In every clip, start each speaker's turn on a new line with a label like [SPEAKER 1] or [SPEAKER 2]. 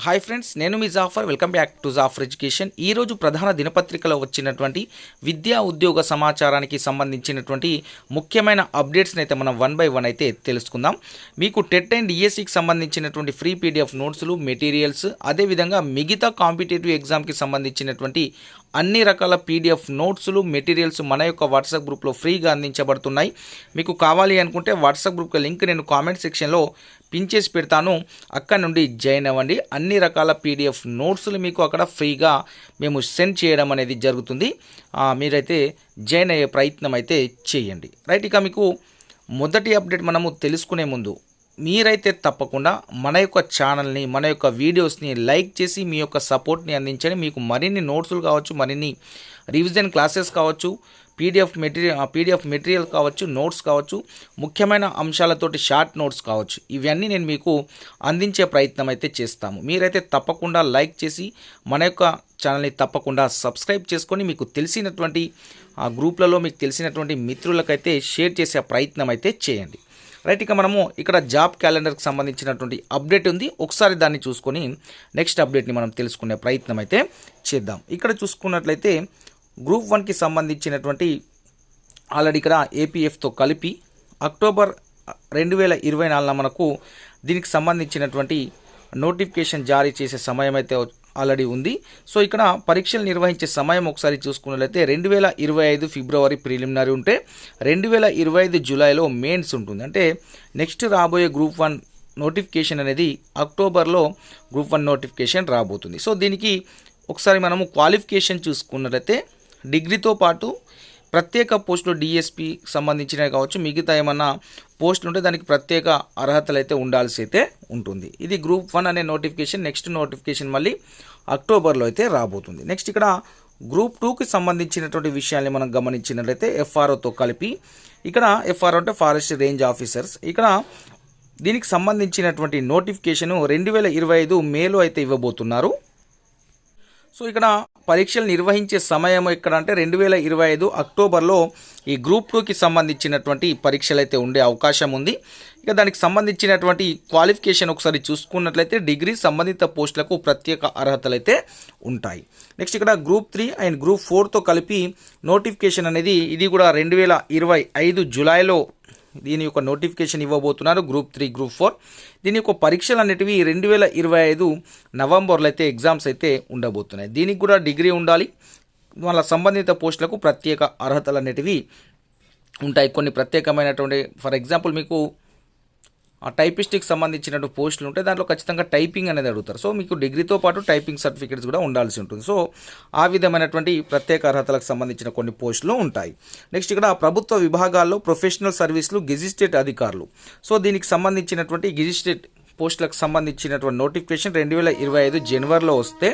[SPEAKER 1] Hi friends, నేను మీ Jafar. Welcome back to Jafar education. ఈరోజు ప్రధాన దినపత్రికలో వచ్చినటువంటి విద్యా ఉద్యోగ సమాచారానికి సంబంధించినటువంటి ముఖ్యమైన అప్డేట్స్ని అయితే మనం వన్ బై వన్ అయితే తెలుసుకుందాం. మీకు టెట్ అండ్ డిఎస్సికి సంబంధించినటువంటి ఫ్రీ పీడిఎఫ్ నోట్స్లు, మెటీరియల్స్, అదేవిధంగా మిగతా కాంపిటేటివ్ ఎగ్జామ్కి సంబంధించినటువంటి అన్ని రకాల పీడిఎఫ్ నోట్స్లు, మెటీరియల్స్ మన యొక్క వాట్సాప్ గ్రూప్లో ఫ్రీగా అందించబడుతున్నాయి. మీకు కావాలి అనుకుంటే వాట్సాప్ గ్రూప్ లింక్ నేను కామెంట్ సెక్షన్లో పిన్ చేసి పెడతాను. అక్కడ నుండి జాయిన్ అవ్వండి. అన్ని రకాల పీడిఎఫ్ నోట్స్లు మీకు అక్కడ ఫ్రీగా మేము సెండ్ చేయడం అనేది జరుగుతుంది. మీరైతే జాయిన్ అయ్యే ప్రయత్నం అయితే చేయండి. రైట్, ఇక మీకు మొదటి అప్డేట్ మనము తెలుసుకునే ముందు మీరైతే తప్పకుండా మన యొక్క ఛానల్ని, మన యొక్క వీడియోస్ని లైక్ చేసి మీ యొక్క సపోర్ట్ని అందించండి. మీకు మరిన్ని నోట్స్లు కావచ్చు, మరిన్ని రివిజన్ క్లాసెస్ కావచ్చు, పీడిఎఫ్ మెటీరియల్ కావచ్చు, నోట్స్ కావచ్చు, ముఖ్యమైన అంశాలతోటి షార్ట్ నోట్స్ కావచ్చు, ఇవన్నీ నేను మీకు అందించే ప్రయత్నం అయితే చేస్తాము. మీరైతే తప్పకుండా లైక్ చేసి మన యొక్క ఛానల్ని తప్పకుండా సబ్స్క్రైబ్ చేసుకొని మీకు తెలిసినటువంటి ఆ గ్రూప్లలో మీకు తెలిసినటువంటి మిత్రులకైతే షేర్ చేసే ప్రయత్నం అయితే చేయండి. రైట్, ఇక మనము ఇక్కడ జాబ్ క్యాలెండర్కి సంబంధించినటువంటి అప్డేట్ ఉంది. ఒకసారి దాన్ని చూసుకొని నెక్స్ట్ అప్డేట్ని మనం తెలుసుకునే ప్రయత్నం అయితే చేద్దాం. ఇక్కడ చూసుకున్నట్లయితే గ్రూప్ 1కి సంబంధించినటువంటి ఆల్రెడీ ఇక్కడ ఏపీఎఫ్తో కలిపి అక్టోబర్ 2024 మనకు దీనికి సంబంధించినటువంటి నోటిఫికేషన్ జారీ చేసే సమయం అయితే ఆల్రెడీ ఉంది. సో ఇక్కడ పరీక్షలు నిర్వహించే సమయం ఒకసారి చూసుకున్నట్లయితే 2025 ఫిబ్రవరి ప్రిలిమినరీ ఉంటే 2025 జూలైలో మెయిన్స్ ఉంటుంది. అంటే నెక్స్ట్ రాబోయే గ్రూప్ 1 నోటిఫికేషన్ అనేది అక్టోబర్లో గ్రూప్ 1 నోటిఫికేషన్ రాబోతుంది. సో దీనికి ఒకసారి మనము క్వాలిఫికేషన్ చూసుకున్నట్లయితే డిగ్రీతో పాటు ప్రత్యేక పోస్టులు డిఎస్పి సంబంధించినవి కావచ్చు, మిగతా ఏమన్నా పోస్టులు ఉంటే దానికి ప్రత్యేక అర్హతలు అయితే ఉండాల్సి అయితే ఉంటుంది. ఇది గ్రూప్ 1 అనే నోటిఫికేషన్. నెక్స్ట్ నోటిఫికేషన్ మళ్ళీ అక్టోబర్లో అయితే రాబోతుంది. నెక్స్ట్ ఇక్కడ గ్రూప్ 2కి సంబంధించినటువంటి విషయాన్ని మనం గమనించినట్లయితే ఎఫ్ఆర్ఓతో కలిపి ఇక్కడ ఎఫ్ఆర్ఓ అంటే ఫారెస్ట్ రేంజ్ ఆఫీసర్స్, ఇక్కడ దీనికి సంబంధించినటువంటి నోటిఫికేషను 2025 మేలో అయితే ఇవ్వబోతున్నారు. సో ఇక్కడ పరీక్షలు నిర్వహించే సమయం ఎక్కడ అంటే 2025 అక్టోబర్లో ఈ గ్రూప్ 2కి సంబంధించినటువంటి పరీక్షలు అయితే ఉండే అవకాశం ఉంది. ఇక దానికి సంబంధించినటువంటి క్వాలిఫికేషన్ ఒకసారి చూసుకున్నట్లయితే డిగ్రీ సంబంధిత పోస్టులకు ప్రత్యేక అర్హతలు అయితే ఉంటాయి. నెక్స్ట్ ఇక్కడ గ్రూప్ 3 అండ్ గ్రూప్ 4తో కలిపి నోటిఫికేషన్ అనేది ఇది కూడా 2025 జూలైలో దీని యొక్క నోటిఫికేషన్ ఇవ్వబోతున్నారు. గ్రూప్ 3, గ్రూప్ 4 దీని యొక్క పరీక్షలు అనేటివి 2025 నవంబర్లో అయితే ఎగ్జామ్స్ అయితే ఉండబోతున్నాయి. దీనికి కూడా డిగ్రీ ఉండాలి. వాళ్ళ సంబంధిత పోస్టులకు ప్రత్యేక అర్హతలు అనేటివి ఉంటాయి. కొన్ని ప్రత్యేకమైనటువంటి ఫర్ ఎగ్జాంపుల్ మీకు టైపిస్ట్కి సంబంధించినటువంటి పోస్టులు ఉంటే దాంట్లో ఖచ్చితంగా టైపింగ్ అనేది అడుగుతారు. సో మీకు డిగ్రీతో పాటు టైపింగ్ సర్టిఫికేట్స్ కూడా ఉండాల్సి ఉంటుంది. సో ఆ విధమైనటువంటి ప్రత్యేక అర్హతలకు సంబంధించిన కొన్ని పోస్టులు ఉంటాయి. నెక్స్ట్ ఇక్కడ ప్రభుత్వ విభాగాల్లో ప్రొఫెషనల్ సర్వీసులు, గెజిస్టేట్ అధికారులు. సో దీనికి సంబంధించినటువంటి గెజిస్టేట్ పోస్టులకు సంబంధించినటువంటి నోటిఫికేషన్ 2025 జనవరిలో వస్తే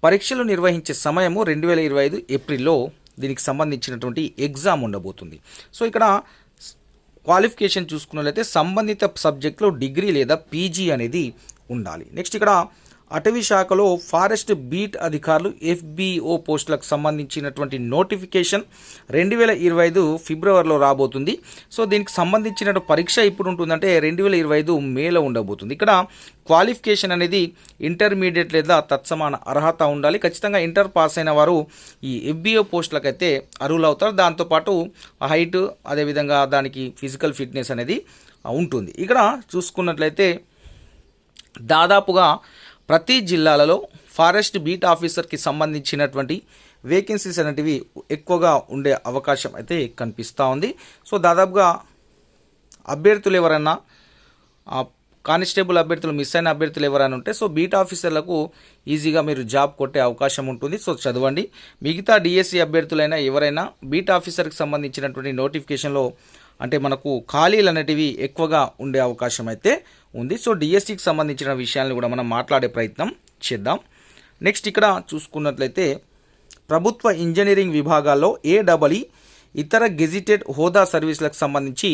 [SPEAKER 1] పరీక్షలు నిర్వహించే సమయము 2025 ఏప్రిల్లో దీనికి సంబంధించినటువంటి ఎగ్జామ్ ఉండబోతుంది. సో ఇక్కడ క్వాలిఫికేషన్ చూసుకున్నట్లయితే సంబంధిత సబ్జెక్టులో డిగ్రీ లేదా పీజీ అనేది ఉండాలి. నెక్స్ట్ ఇక్కడ అటవీ శాఖలో ఫారెస్ట్ బీట్ అధికారులు ఎఫ్బిఓ పోస్టులకు సంబంధించినటువంటి నోటిఫికేషన్ 2025 ఫిబ్రవరిలో రాబోతుంది. సో దీనికి సంబంధించిన పరీక్ష ఇప్పుడు ఉంటుందంటే 2025 మేలో ఉండబోతుంది. ఇక్కడ క్వాలిఫికేషన్ అనేది ఇంటర్మీడియట్ లేదా తత్సమాన అర్హత ఉండాలి. ఖచ్చితంగా ఇంటర్ పాస్ అయిన వారు ఈ ఎఫ్బిఓ పోస్టులకు అయితే అర్హులు అవుతారు. దాంతోపాటు హైట్, అదేవిధంగా దానికి ఫిజికల్ ఫిట్నెస్ అనేది ఉంటుంది. ఇక్కడ చూసుకున్నట్లయితే దాదాపుగా ప్రతి జిల్లాలలో ఫారెస్ట్ బీట్ ఆఫీసర్కి సంబంధించినటువంటి వేకెన్సీస్ అనేటివి ఎక్కువగా ఉండే అవకాశం అయితే కనిపిస్తూ ఉంది. సో దాదాపుగా అభ్యర్థులు ఎవరైనా కానిస్టేబుల్ అభ్యర్థులు మిస్ అయిన అభ్యర్థులు ఎవరైనా ఉంటే సో బీట్ ఆఫీసర్లకు ఈజీగా మీరు జాబ్ కొట్టే అవకాశం ఉంటుంది. సో చదవండి. మిగతా డిఎస్సి అభ్యర్థులైనా ఎవరైనా బీట్ ఆఫీసర్కి సంబంధించినటువంటి నోటిఫికేషన్లో అంటే మనకు ఖాళీలు అనేటివి ఎక్కువగా ఉండే అవకాశం అయితే ఉంది. సో డిఎస్సికి సంబంధించిన విషయాలను కూడా మనం మాట్లాడే ప్రయత్నం చేద్దాం. నెక్స్ట్ ఇక్కడ చూసుకున్నట్లయితే ప్రభుత్వ ఇంజనీరింగ్ విభాగాల్లో ఏడబ్ల్ఈ ఇతర గెజిటెడ్ హోదా సర్వీసులకు సంబంధించి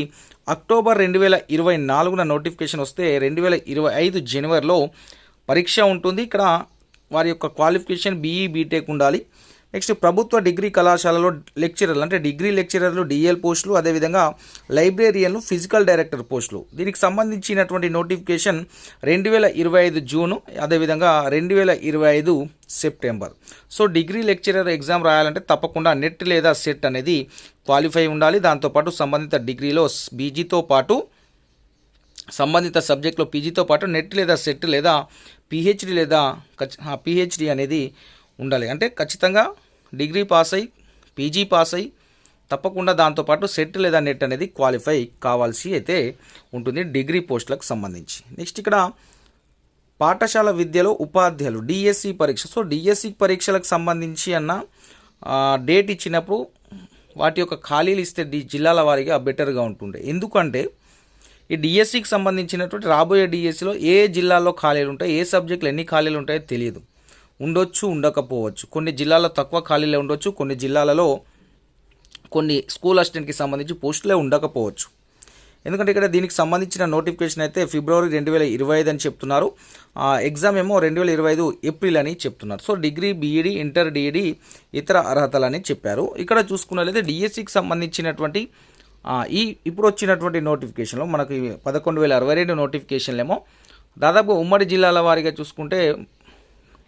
[SPEAKER 1] అక్టోబర్ 2024 నోటిఫికేషన్ వస్తే 2025 జనవరిలో పరీక్ష ఉంటుంది. ఇక్కడ వారి యొక్క క్వాలిఫికేషన్ బీఈ బీటెక్ ఉండాలి. నెక్స్ట్ ప్రభుత్వ డిగ్రీ కళాశాలలో లెక్చరర్లు అంటే డిగ్రీ లెక్చరర్లు డిఎల్ పోస్టులు, అదేవిధంగా లైబ్రేరియన్లు, ఫిజికల్ డైరెక్టర్ పోస్టులు. దీనికి సంబంధించినటువంటి నోటిఫికేషన్ 2025 జూను, అదేవిధంగా 2025 September. So degree lecturer exam రాయాలంటే తప్పకుండా నెట్ లేదా సెట్ అనేది క్వాలిఫై ఉండాలి. దాంతోపాటు సంబంధిత డిగ్రీలో పీజీతో పాటు సంబంధిత సబ్జెక్ట్లో పీజీతో పాటు నెట్ లేదా సెట్ లేదా పిహెచ్డి లేదా పిహెచ్డి అనేది ఉండాలి. అంటే ఖచ్చితంగా డిగ్రీ పాస్ అయ్యి పీజీ పాస్ అయ్యి తప్పకుండా దాంతోపాటు సెట్ లేదా నెట్ అనేది క్వాలిఫై కావాల్సి అయితే ఉంటుంది డిగ్రీ పోస్టులకు సంబంధించి. నెక్స్ట్ ఇక్కడ పాఠశాల విద్యలో ఉపాధ్యాయులు డిఎస్సి పరీక్ష. సో డిఎస్సి పరీక్షలకు సంబంధించి అన్న డేట్ ఇచ్చినప్పుడు వాటి యొక్క ఖాళీలు ఇస్తే జిల్లాల వారీగా బెటర్గా ఉంటుండే. ఎందుకంటే ఈ డిఎస్సికి సంబంధించినటువంటి రాబోయే డిఎస్సిలో ఏ జిల్లాల్లో ఖాళీలు ఉంటాయి, ఏ సబ్జెక్టులు ఎన్ని ఖాళీలు ఉంటాయో తెలియదు. ఉండొచ్చు, ఉండకపోవచ్చు. కొన్ని జిల్లాల్లో తక్కువ ఖాళీలే ఉండొచ్చు, కొన్ని జిల్లాలలో కొన్ని స్కూల్ అసిస్టెంట్కి సంబంధించి పోస్టులే ఉండకపోవచ్చు. ఎందుకంటే ఇక్కడ దీనికి సంబంధించిన నోటిఫికేషన్ అయితే ఫిబ్రవరి 2025 అని చెప్తున్నారు. ఎగ్జామ్ ఏమో 2025 ఏప్రిల్ అని చెప్తున్నారు. So degree, B Ed, inter D Ed, ఇతర అర్హతలని చెప్పారు. ఇక్కడ చూసుకున్నట్లయితే డిఎస్సికి సంబంధించినటువంటి ఇప్పుడు వచ్చినటువంటి నోటిఫికేషన్లో మనకి 11,062 నోటిఫికేషన్లేమో దాదాపుగా ఉమ్మడి జిల్లాల వారీగా చూసుకుంటే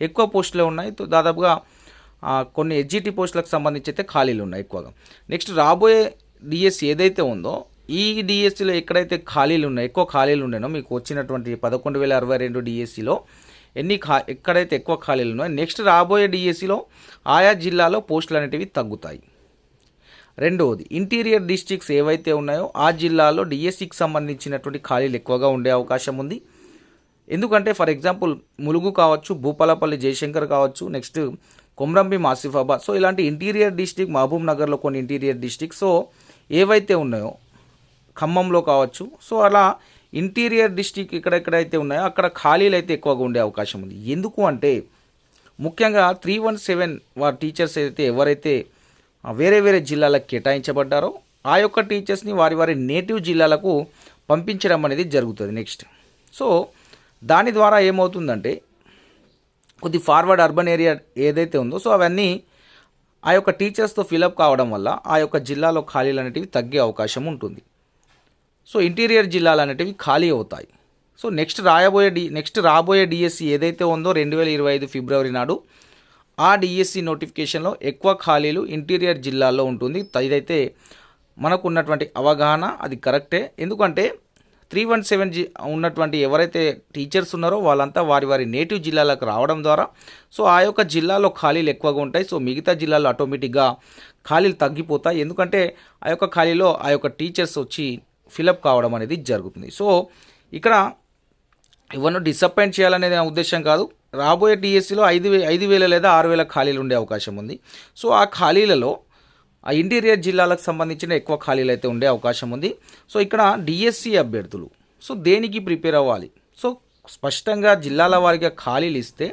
[SPEAKER 1] ఎక్కువ పోస్టులే ఉన్నాయి. దాదాపుగా కొన్ని హెచ్జిటి పోస్టులకు సంబంధించి అయితే ఖాళీలు ఉన్నాయి ఎక్కువగా. నెక్స్ట్ రాబోయే డిఎస్సి ఏదైతే ఉందో ఈ డిఎస్సిలో ఎక్కడైతే ఖాళీలు ఉన్నాయి, ఎక్కువ ఖాళీలు ఉండేనో మీకు వచ్చినటువంటి 11,062 డిఎస్సిలో ఎక్కడైతే ఎక్కువ ఖాళీలు ఉన్నాయో నెక్స్ట్ రాబోయే డిఎస్సిలో ఆయా జిల్లాలో పోస్టులు అనేటివి తగ్గుతాయి. రెండవది ఇంటీరియర్ డిస్ట్రిక్ట్స్ ఏవైతే ఉన్నాయో ఆ జిల్లాలో డిఎస్సికి సంబంధించినటువంటి ఖాళీలు ఎక్కువగా ఉండే అవకాశం ఉంది. ఎందుకంటే ఫర్ ఎగ్జాంపుల్ ములుగు కావచ్చు, భూపాలపల్లి జయశంకర్ కావచ్చు, నెక్స్ట్ కొమ్రంభీం ఆసిఫాబాద్. సో ఇలాంటి ఇంటీరియర్ డిస్ట్రిక్ట్, మహబూబ్ నగర్లో కొన్ని ఇంటీరియర్ డిస్ట్రిక్ట్ సో ఏవైతే ఉన్నాయో ఖమ్మంలో కావచ్చు. సో అలా ఇంటీరియర్ డిస్ట్రిక్ట్ ఎక్కడెక్కడైతే ఉన్నాయో అక్కడ ఖాళీలు అయితే ఎక్కువగా ఉండే అవకాశం ఉంది. ఎందుకు అంటే ముఖ్యంగా 317 వారి టీచర్స్ అయితే ఎవరైతే వేరే వేరే జిల్లాలకు కేటాయించబడ్డారో ఆ యొక్క టీచర్స్ని వారి వారి నేటివ్ జిల్లాలకు పంపించడం అనేది జరుగుతుంది నెక్స్ట్. సో దాని ద్వారా ఏమవుతుందంటే కొద్ది ఫార్వర్డ్ అర్బన్ ఏరియా ఏదైతే ఉందో సో అవన్నీ ఆ యొక్క టీచర్స్తో ఫిలప్ కావడం వల్ల ఆ యొక్క జిల్లాలో ఖాళీలు అనేటివి తగ్గే అవకాశం ఉంటుంది. సో ఇంటీరియర్ జిల్లాలు అనేటివి ఖాళీ అవుతాయి. సో నెక్స్ట్ రాబోయే డిఎస్సి ఏదైతే ఉందో 2025 ఫిబ్రవరి నాడు ఆ డిఎస్సి నోటిఫికేషన్లో ఎక్కువ ఖాళీలు ఇంటీరియర్ జిల్లాల్లో ఉంటుంది. ఇదైతే మనకు ఉన్నటువంటి అవగాహన అది కరెక్టే. ఎందుకంటే 317 ఉన్నటువంటి ఎవరైతే టీచర్స్ ఉన్నారో వాళ్ళంతా వారి వారి నేటివ్ జిల్లాలకు రావడం ద్వారా సో ఆ యొక్క జిల్లాలో ఖాళీలు ఎక్కువగా ఉంటాయి. సో మిగతా జిల్లాలో ఆటోమేటిక్గా ఖాళీలు తగ్గిపోతాయి. ఎందుకంటే ఆ యొక్క ఖాళీలో ఆ యొక్క టీచర్స్ వచ్చి ఫిలప్ కావడం అనేది జరుగుతుంది. సో ఇక్కడ ఎవరినో డిసప్పాయింట్ చేయాలనేది నా ఉద్దేశం కాదు. రాబోయే డిఎస్సిలో 5,000 లేదా 6,000 ఖాళీలు ఉండే అవకాశం ఉంది. సో ఆ ఖాళీలలో ఆ ఇంటీరియర్ జిల్లాలకు సంబంధించిన ఎక్కువ ఖాళీలు అయితే ఉండే అవకాశం ఉంది. సో ఇక్కడ డిఎస్సి అభ్యర్థులు సో దేనికి ప్రిపేర్ అవ్వాలి? సో స్పష్టంగా జిల్లాల వారిగా ఖాళీలు ఇస్తే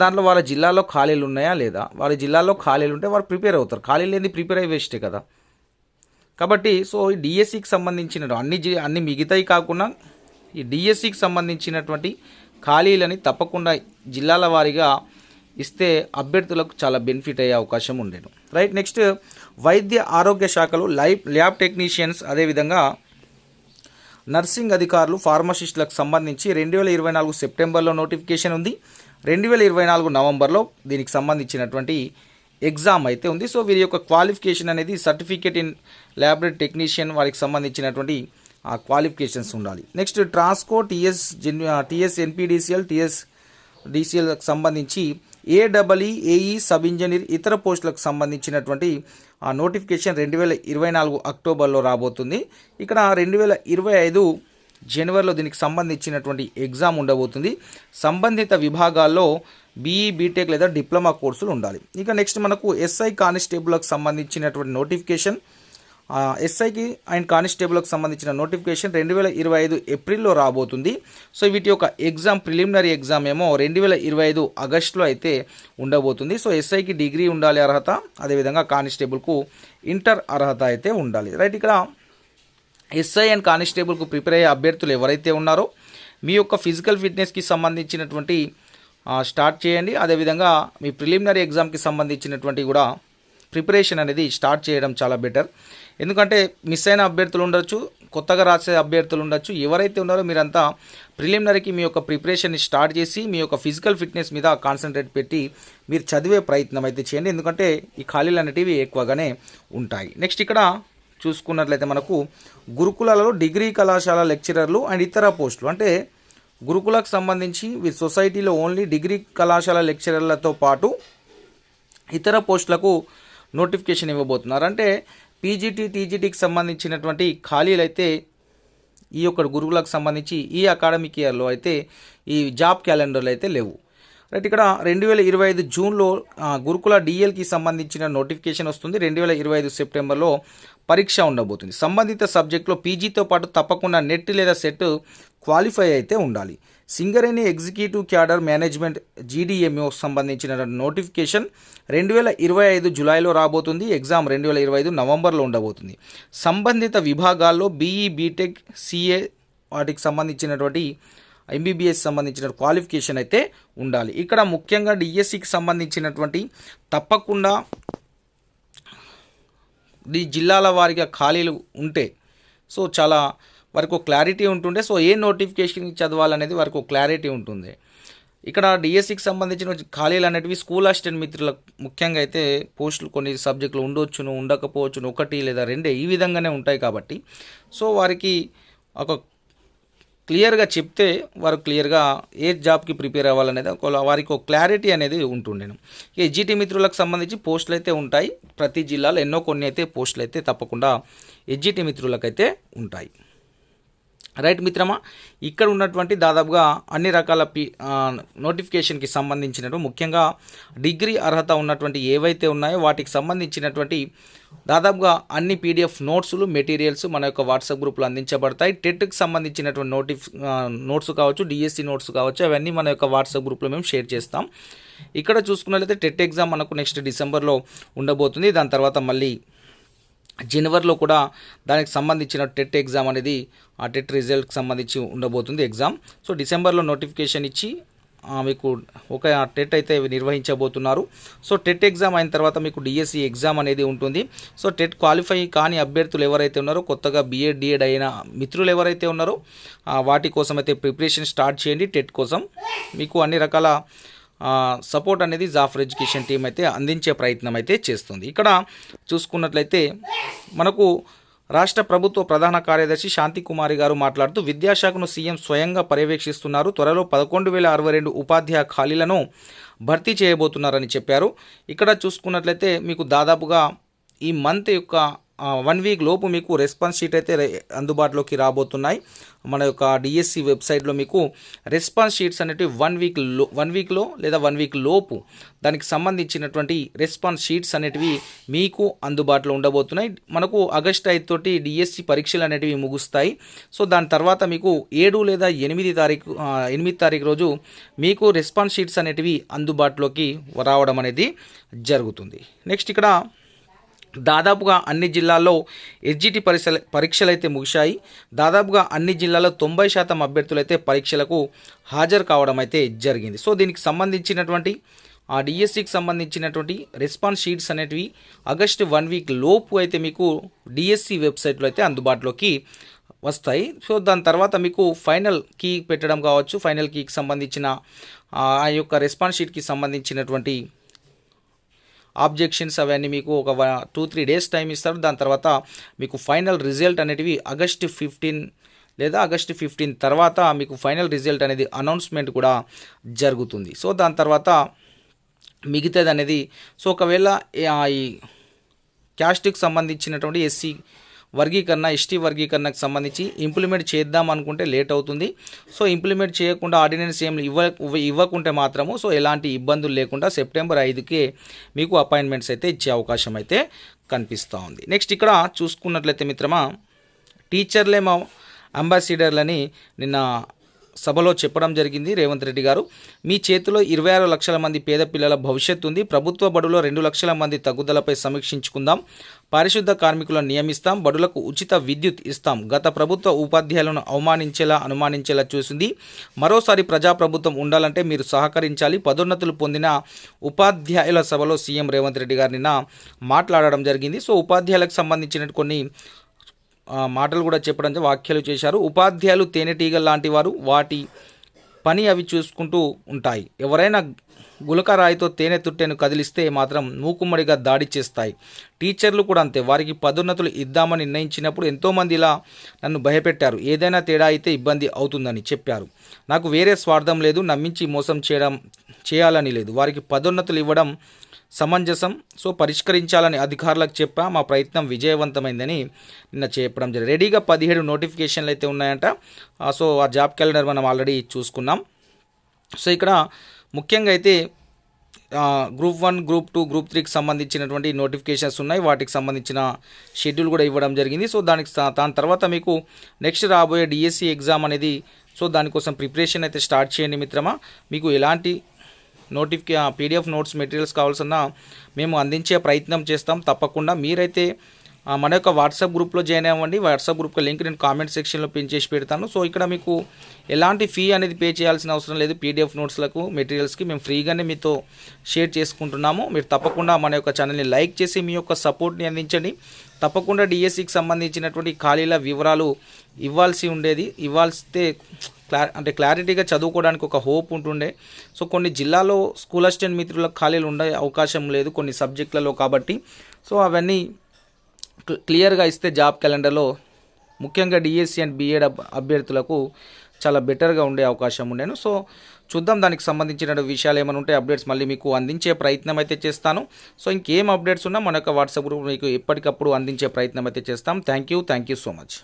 [SPEAKER 1] దాంట్లో వాళ్ళ జిల్లాలో ఖాళీలు ఉన్నాయా లేదా, వాళ్ళ జిల్లాలో ఖాళీలు ఉంటే వారు ప్రిపేర్ అవుతారు. ఖాళీలు లేని ప్రిపేర్ అయ్యి వేస్టే కదా. కాబట్టి సో ఈ డిఎస్సికి సంబంధించిన అన్ని మిగతాయి కాకుండా ఈ డిఎస్సికి సంబంధించినటువంటి ఖాళీలని తప్పకుండా జిల్లాల వారీగా ఇస్తే అభ్యర్థులకు చాలా బెనిఫిట్ అయ్యే అవకాశం ఉండేది. రైట్. నెక్స్ట్ వైద్య ఆరోగ్య శాఖలో ల్యాబ్ టెక్నీషియన్స్, అదేవిధంగా నర్సింగ్ అధికారులు, ఫార్మసిస్టులకు సంబంధించి 2024 సెప్టెంబర్లో నోటిఫికేషన్ ఉంది. 2024 నవంబర్లో దీనికి సంబంధించినటువంటి ఎగ్జామ్ అయితే ఉంది. సో వీరి యొక్క క్వాలిఫికేషన్ అనేది సర్టిఫికేట్ ఇన్ ల్యాబొరేటరీ టెక్నీషియన్ వారికి సంబంధించినటువంటి ఆ క్వాలిఫికేషన్స్ ఉండాలి. నెక్స్ట్ ట్రాన్స్కో, టీఎస్ ఎన్పిడిసిఎల్, డిసిఎల్కి సంబంధించి ఏడబ్ల్ఈ, ఏఈ, సబ్ ఇంజనీర్, ఇతర పోస్టులకు సంబంధించినటువంటి ఆ నోటిఫికేషన్ 2024 అక్టోబర్లో రాబోతుంది. ఇక్కడ 2025 జనవరిలో దీనికి సంబంధించినటువంటి ఎగ్జామ్ ఉండబోతుంది. సంబంధిత విభాగాల్లో బీఈ, బీటెక్ లేదా డిప్లొమా కోర్సులు ఉండాలి. ఇక నెక్స్ట్ మనకు ఎస్ఐ కానిస్టేబుల్కి సంబంధించినటువంటి నోటిఫికేషన్, ఎస్ఐకి అండ్ కానిస్టేబుల్కి సంబంధించిన నోటిఫికేషన్ 2025 ఏప్రిల్లో రాబోతుంది. సో వీటి యొక్క ఎగ్జామ్, ప్రిలిమినరీ ఎగ్జామ్ ఏమో 2025 ఆగస్టులో అయితే ఉండబోతుంది. సో ఎస్ఐకి డిగ్రీ ఉండాలి అర్హత, అదేవిధంగా కానిస్టేబుల్కు ఇంటర్ అర్హత అయితే ఉండాలి. రైట్. ఇక్కడ ఎస్ఐ అండ్ కానిస్టేబుల్కు ప్రిపేర్ అయ్యే అభ్యర్థులు ఎవరైతే ఉన్నారో మీ యొక్క ఫిజికల్ ఫిట్నెస్కి సంబంధించినటువంటి స్టార్ట్ చేయండి. అదేవిధంగా మీ ప్రిలిమినరీ ఎగ్జామ్కి సంబంధించినటువంటి కూడా ప్రిపరేషన్ అనేది స్టార్ట్ చేయడం చాలా బెటర్. ఎందుకంటే మిస్ అయిన అభ్యర్థులు ఉండొచ్చు, కొత్తగా రాసే అభ్యర్థులు ఉండొచ్చు. ఎవరైతే ఉన్నారో మీరంతా ప్రిలిమినరీకి మీ యొక్క ప్రిపరేషన్ని స్టార్ట్ చేసి మీ యొక్క ఫిజికల్ ఫిట్నెస్ మీద కాన్సన్ట్రేట్ పెట్టి మీరు చదివే ప్రయత్నం అయితే చేయండి. ఎందుకంటే ఈ ఖాళీలు అనేటివి ఎక్కువగానే ఉంటాయి. నెక్స్ట్ ఇక్కడ చూసుకున్నట్లయితే మనకు గురుకులాలలో డిగ్రీ కళాశాల లెక్చరర్లు అండ్ ఇతర పోస్టులు, అంటే గురుకులకు సంబంధించి సొసైటీలో ఓన్లీ డిగ్రీ కళాశాల లెక్చరర్లతో పాటు ఇతర పోస్టులకు నోటిఫికేషన్ ఇవ్వబోతున్నారు. అంటే పీజీటీ టీజీటీకి సంబంధించినటువంటి ఖాళీలు అయితే ఈ యొక్క గురుకులకు సంబంధించి ఈ అకాడమిక్ ఇయర్లో అయితే ఈ జాబ్ క్యాలెండర్లు అయితే లేవు. రైట్, ఇక్కడ 2025 జూన్లో గురుకుల డిఎల్కి సంబంధించిన నోటిఫికేషన్ వస్తుంది. 2025 సెప్టెంబర్లో పరీక్ష ఉండబోతుంది. సంబంధిత సబ్జెక్టులో పీజీతో పాటు తప్పకుండా నెట్ లేదా సెట్ క్వాలిఫై అయితే ఉండాలి. సింగరేణి ఎగ్జిక్యూటివ్ క్యాడర్ మేనేజ్మెంట్ జీడీఎంఓ సంబంధించిన నోటిఫికేషన్ 2025 జూలైలో రాబోతుంది. ఎగ్జామ్ 2025 నవంబర్లో ఉండబోతుంది. సంబంధిత విభాగాల్లో బీఈ బీటెక్ సిఏ వాటికి సంబంధించినటువంటి ఎంబీబీఎస్ సంబంధించిన క్వాలిఫికేషన్ అయితే ఉండాలి. ఇక్కడ ముఖ్యంగా డిఎస్సికి సంబంధించినటువంటి తప్పకుండా ఈ జిల్లాల వారిగా ఖాళీలు ఉంటే సో చాలా వరకు క్లారిటీ ఉంటుండే. సో ఏ నోటిఫికేషన్ చదవాలనేది వరకు క్లారిటీ ఉంటుంది. ఇక్కడ డిఎస్సికి సంబంధించిన ఖాళీలు అనేటివి స్కూల్ అసిస్టెంట్ మిత్రులకు ముఖ్యంగా అయితే పోస్టులు కొన్ని సబ్జెక్టులు ఉండొచ్చును, ఉండకపోవచ్చును, 1 లేదా 2 ఈ విధంగానే ఉంటాయి. కాబట్టి సో వారికి ఒక క్లియర్గా చెప్తే వారు క్లియర్గా ఏ జాబ్కి ప్రిపేర్ అవ్వాలనేది వారికి ఒక క్లారిటీ అనేది ఉంటుండేను. ఎస్జిటి మిత్రులకు సంబంధించి పోస్టులు అయితే ఉంటాయి. ప్రతి జిల్లాలో ఎన్నో కొన్ని అయితే పోస్టులు అయితే తప్పకుండా ఎస్జిటి మిత్రులకైతే ఉంటాయి. రైట్ మిత్రమా, ఇక్కడ ఉన్నటువంటి దాదాపుగా అన్ని రకాల నోటిఫికేషన్కి సంబంధించినట్టు ముఖ్యంగా డిగ్రీ అర్హత ఉన్నటువంటి ఏవైతే ఉన్నాయో వాటికి సంబంధించినటువంటి దాదాపుగా అన్ని పీడిఎఫ్ నోట్స్లు మెటీరియల్స్ మన యొక్క వాట్సాప్ గ్రూప్లో అందించబడతాయి. టెట్కి సంబంధించినటువంటి నోట్స్ కావచ్చు, డిఎస్సి నోట్స్ కావచ్చు, అవన్నీ మన యొక్క వాట్సాప్ గ్రూప్లో మేము షేర్ చేస్తాం. ఇక్కడ చూసుకున్నట్లయితే టెట్ ఎగ్జామ్ మనకు నెక్స్ట్ డిసెంబర్లో ఉండబోతుంది. దాని తర్వాత మళ్ళీ జనవరిలో కూడా దానికి సంబంధించిన టెట్ ఎగ్జామ్ అనేది ఆ టెట్ రిజల్ట్కి సంబంధించి ఉండబోతుంది ఎగ్జామ్. సో డిసెంబర్లో నోటిఫికేషన్ ఇచ్చి మీకు ఒక టెట్ అయితే నిర్వహించబోతున్నారు. సో టెట్ ఎగ్జామ్ అయిన తర్వాత మీకు డిఎస్సి ఎగ్జామ్ అనేది ఉంటుంది. సో టెట్ క్వాలిఫై కాని అభ్యర్థులు ఎవరైతే ఉన్నారో, కొత్తగా బీఎడ్ డిఎడ్ అయిన మిత్రులు ఎవరైతే ఉన్నారో వాటి కోసం అయితే ప్రిపరేషన్ స్టార్ట్ చేయండి. టెట్ కోసం మీకు అన్ని రకాల సపోర్ట్ అనేది జాఫర్ ఎడ్యుకేషన్ టీం అయితే అందించే ప్రయత్నం అయితే చేస్తుంది. ఇక్కడ చూసుకున్నట్లయితే మనకు రాష్ట్ర ప్రభుత్వ ప్రధాన కార్యదర్శి శాంతికుమారి గారు మాట్లాడుతూ విద్యాశాఖను సీఎం స్వయంగా పర్యవేక్షిస్తున్నారు. త్వరలో 11,062 ఉపాధ్యాయ ఖాళీలను భర్తీ చేయబోతున్నారని చెప్పారు. ఇక్కడ చూసుకున్నట్లయితే మీకు దాదాపుగా ఈ మంత్ యొక్క 1 వీక్ లోపు మీకు రెస్పాన్స్ షీట్ అయితే అందుబాటులోకి రాబోతున్నాయి. మన యొక్క డిఎస్సి వెబ్సైట్లో మీకు రెస్పాన్స్ షీట్స్ అనేటివి 1 వీక్లో లేదా 1 వీక్ లోపు దానికి సంబంధించినటువంటి రెస్పాన్స్ షీట్స్ అనేటివి మీకు అందుబాటులో ఉండబోతున్నాయి. మనకు ఆగస్టు 5 తోటి డిఎస్సి పరీక్షలు అనేటివి ముగుస్తాయి. సో దాని తర్వాత మీకు 7 లేదా 8 తారీఖు రోజు మీకు రెస్పాన్స్ షీట్స్ అనేటివి అందుబాటులోకి రావడం అనేది జరుగుతుంది. నెక్స్ట్ ఇక్కడ దాదాపుగా అన్ని జిల్లాల్లో ఎస్జిటి పరీక్షలు అయితే ముగిశాయి. దాదాపుగా అన్ని జిల్లాల్లో 90% అభ్యర్థులు అయితే పరీక్షలకు హాజరు కావడం అయితే జరిగింది. సో దీనికి సంబంధించినటువంటి ఆ డిఎస్సికి సంబంధించినటువంటి రెస్పాన్స్ షీట్స్ అనేటివి ఆగస్టు 1 వీక్ లోపు అయితే మీకు డిఎస్సి వెబ్సైట్లో అయితే అందుబాటులోకి వస్తాయి. సో దాని తర్వాత మీకు ఫైనల్ కీ పెట్టడం కావచ్చు, ఫైనల్ కీకి సంబంధించిన ఆ యొక్క రెస్పాన్స్ షీట్కి సంబంధించినటువంటి ఆబ్జెక్షన్స్ అవన్నీ మీకు ఒక 2-3 డేస్ టైం ఇస్తారు. దాని తర్వాత మీకు ఫైనల్ రిజల్ట్ అనేటివి ఆగస్టు 15 లేదా ఆగస్టు 15 తర్వాత మీకు ఫైనల్ రిజల్ట్ అనేది అనౌన్స్మెంట్ కూడా జరుగుతుంది. సో దాని తర్వాత మిగతాది అనేది సో ఒకవేళ ఈ క్యాస్ట్కి సంబంధించినటువంటి ఎస్సీ వర్గీకరణ, ఎస్టీ వర్గీకరణకు సంబంధించి ఇంప్లిమెంట్ చేద్దాం అనుకుంటే లేట్ అవుతుంది. సో ఇంప్లిమెంట్ చేయకుండా ఆర్డినెన్స్ ఏం ఇవ్వకుంటే మాత్రము సో ఎలాంటి ఇబ్బందులు లేకుండా సెప్టెంబర్ 5కే మీకు అపాయింట్మెంట్స్ అయితే ఇచ్చే అవకాశం అయితే కనిపిస్తూ ఉంది. నెక్స్ట్ ఇక్కడ చూసుకున్నట్లయితే మిత్రమా, టీచర్లే మా అంబాసిడర్లని నిన్న సభలో చెప్పడం జరిగింది రేవంత్ రెడ్డి గారు. మీ చేతిలో 26 లక్షల మంది పేద పిల్లల భవిష్యత్తు ఉంది. ప్రభుత్వ బడులో 2 లక్షల మంది తగ్గుదలపై సమీక్షించుకుందాం. పారిశుద్ధ కార్మికులను నియమిస్తాం. బడులకు ఉచిత విద్యుత్ ఇస్తాం. గత ప్రభుత్వ ఉపాధ్యాయులను అవమానించేలా అనుమానించేలా చూసింది. మరోసారి ప్రజాప్రభుత్వం ఉండాలంటే మీరు సహకరించాలి. పదోన్నతులు పొందిన ఉపాధ్యాయుల సభలో సీఎం రేవంత్ రెడ్డి గారు నిన్న మాట్లాడడం జరిగింది. సో ఉపాధ్యాయులకు సంబంధించిన కొన్ని మాటలు కూడా చెప్పడం, వ్యాఖ్యలు చేశారు. ఉపాధ్యాయులు తేనెటీగ లాంటి వారు, వాటి పని అవి చూసుకుంటూ ఉంటాయి. ఎవరైనా గులకరాయితో తేనె తుట్టెను కదిలిస్తే మాత్రం మూకుమ్మడిగా దాడి చేస్తాయి. టీచర్లు కూడా అంతే. వారికి పదోన్నతులు ఇద్దామని నిర్ణయించినప్పుడు ఎంతోమంది ఇలా నన్ను భయపెట్టారు. ఏదైనా తేడా అయితే ఇబ్బంది అవుతుందని చెప్పారు. నాకు వేరే స్వార్థం లేదు, నమ్మించి మోసం చేయాలని లేదు. వారికి పదోన్నతులు ఇవ్వడం సమంజసం. సో పరిష్కరించాలని అధికారులకు చెప్పా. మా ప్రయత్నం విజయవంతమైందని నిన్న చెప్పడం జరిగింది. రెడీగా 17 నోటిఫికేషన్లు అయితే ఉన్నాయంట. సో ఆ జాబ్ క్యాలెండర్ మనం ఆల్రెడీ చూసుకున్నాం. సో ఇక్కడ ముఖ్యంగా అయితే గ్రూప్ 1, గ్రూప్ 2, గ్రూప్ 3కి సంబంధించినటువంటి నోటిఫికేషన్స్ ఉన్నాయి. వాటికి సంబంధించిన షెడ్యూల్ కూడా ఇవ్వడం జరిగింది. సో దాని తర్వాత మీకు నెక్స్ట్ రాబోయే డిఎస్సి ఎగ్జామ్ అనేది, సో దానికోసం ప్రిపరేషన్ అయితే స్టార్ట్ చేయండి మిత్రమా. మీకు ఎలాంటి పీడిఎఫ్ నోట్స్ మెటీరియల్స్ కావాల్సిన మేము అందించే ప్రయత్నం చేస్తాం. తప్పకుండా మీరైతే మన యొక్క వాట్సాప్ గ్రూప్లో జాయిన్ అవ్వండి. వాట్సాప్ గ్రూప్ లింక్ నేను కామెంట్ సెక్షన్లో పిన్ చేసి పెడతాను. సో ఇక్కడ మీకు ఎలాంటి ఫీ అనేది పే చేయాల్సిన అవసరం లేదు. పీడిఎఫ్ నోట్స్లకు మెటీరియల్స్కి మేము ఫ్రీగానే మీతో షేర్ చేసుకుంటున్నాము. మీరు తప్పకుండా మన యొక్క ఛానల్ని లైక్ చేసి మీ యొక్క సపోర్ట్ని అందించండి. తప్పకుండా డిఎస్సికి సంబంధించినటువంటి ఖాళీల వివరాలు ఇవ్వాల్స్తే క్లారిటీగా చదువుకోవడానికి ఒక హోప్ ఉంటుండే. సో కొన్ని జిల్లాలో స్కూల్ అసిస్టెంట్ మిత్రులకు ఖాళీలు ఉండే అవకాశం లేదు కొన్ని సబ్జెక్టులలో. కాబట్టి సో అవన్నీ క్లియర్గా ఇస్తే జాబ్ క్యాలెండర్లో ముఖ్యంగా డిఎస్సి అండ్ బిఎడ్ అభ్యర్థులకు చాలా బెటర్గా ఉండే అవకాశం ఉండేను. సో చూద్దాం, దానికి సంబంధించిన విషయాలు ఏమైనా ఉంటే అప్డేట్స్ మళ్ళీ మీకు అందించే ప్రయత్నం అయితే చేస్తాను. సో ఇంకేం అప్డేట్స్ ఉన్నా మన యొక్క వాట్సాప్ గ్రూప్ మీకు ఎప్పటికప్పుడు అందించే ప్రయత్నం అయితే చేస్తాం. Thank you so much.